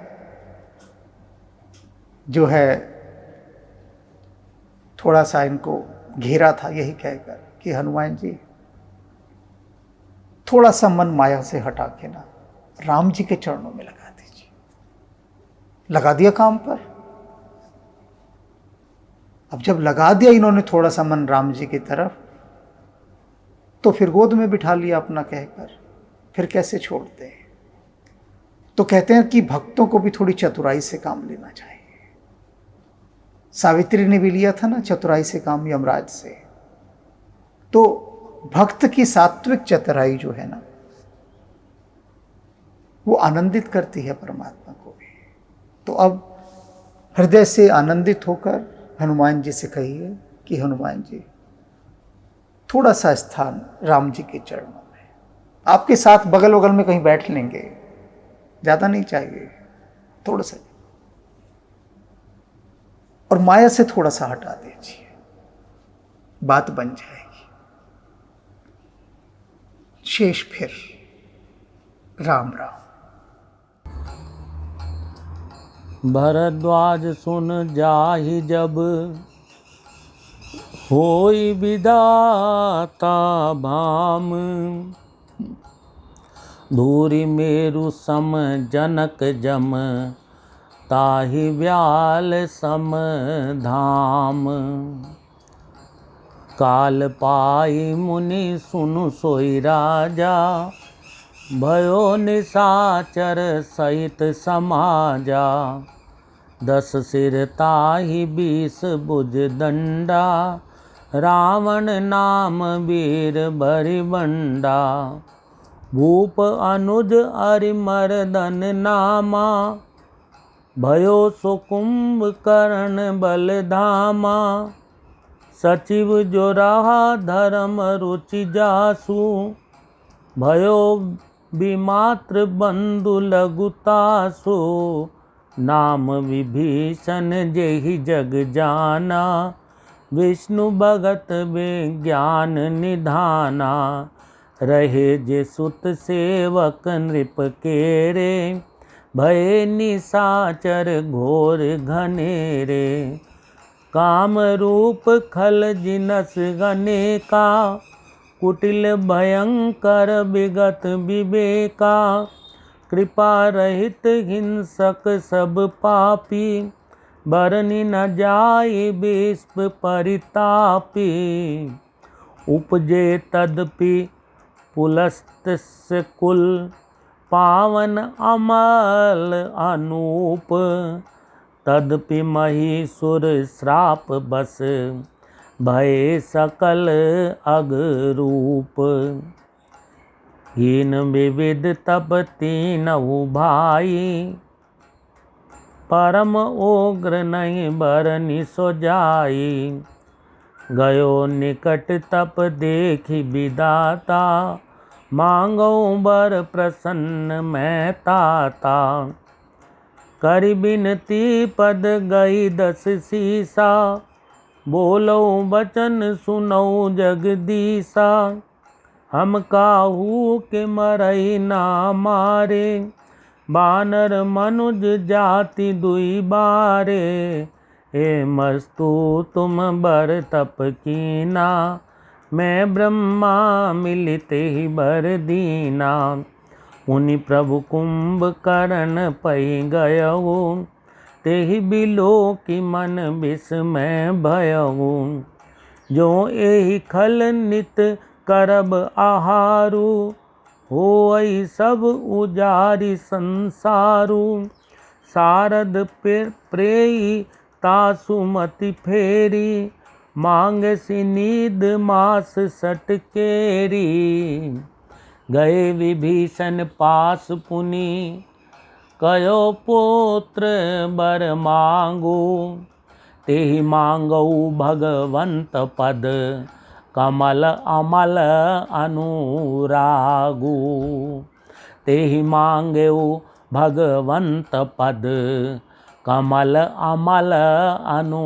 जो है थोड़ा सा इनको घेरा था, यही कहकर कि हनुमान जी थोड़ा सा मन माया से हटा के ना राम जी के चरणों में लगा दीजिए। लगा दिया काम पर। अब जब लगा दिया इन्होंने थोड़ा सा मन राम जी की तरफ, तो फिर गोद में बिठा लिया अपना कहकर, फिर कैसे छोड़ते हैं। तो कहते हैं कि भक्तों को भी थोड़ी चतुराई से काम लेना चाहिए। सावित्री ने भी लिया था ना चतुराई से काम यमराज से। तो भक्त की सात्विक चतुराई जो है ना, वो आनंदित करती है परमात्मा को भी। तो अब हृदय से आनंदित होकर हनुमान जी से कहिए कि हनुमान जी थोड़ा सा स्थान राम जी के चरणों में, आपके साथ बगल बगल में कहीं बैठ लेंगे, ज्यादा नहीं चाहिए, थोड़ा सा, और माया से थोड़ा सा हटा दीजिए, बात बन जाएगी। शेष फिर राम राम। भरद्वाज सुन जाहि जब, होई विधाता भाम। धूरि मेरु सम जनक जम, ताहि व्याल सम धाम। काल पाई मुनि सुनु सोई राजा, भयो निशाचर सहित समाजा। 10 सिर ताहि 20 भुज दंडा, रावण नाम वीर बरिबंडा। भूप अनुज अरिमर्दन नामा, भयो सुकुंभ कर्ण बलधामा। सचिव जो रहा धर्म रुचि जासु, भयो विमात्र बंधु लघुतासु। नाम विभीषण जेहि जग जाना, विष्णु भगत विज्ञान निधाना। रहे जे सुत सेवक नृप केरे, भये निशाचर घोर घनेरे। काम रूप खल जिनस अनेका, कुटिल भयंकर विगत विवेका। कृपा रहित हिंसक सब पापी, बरनि न जाय विश्व परितापी। उपजे तदपि पुलस्त्य कुल, पावन अमल अनूप। तदपि महिषुर श्राप बस, भये सकल अगरूप। हीन विविध तप तीनहु भाई, परम उग्र नहीं बरनि सो जाई। गयो निकट तप देखि विदाता, मांगो बर प्रसन्न मैं ताता। करि बिनती पद गई दस सीसा, बोलो बचन सुनो जगदीसा। हम काहू के मरई ना मारे, बानर मनुज जाति दुई बारे। हे मस्तु तुम बर तप कीना, मैं ब्रह्मा मिलिते ही बर दीना। मुनि प्रभु कुंभकर्ण पै गयऊ, तेहि बिलो की मन विस्मय भयऊ। जो एहि खल नित करब आहारू, होई सब उजारि संसारू। सारद प्रेई तासुमति फेरी, मांगसि नीद मास सटकेरी। गए विभीषण पास पुनि, कयो पुत्र बर मांगू। तेहि मांगऊ भगवंत पद, कमल अमल अनुरागू। तेहि मांगेऊ भगवंत पद, कमल अमल अनुरागू।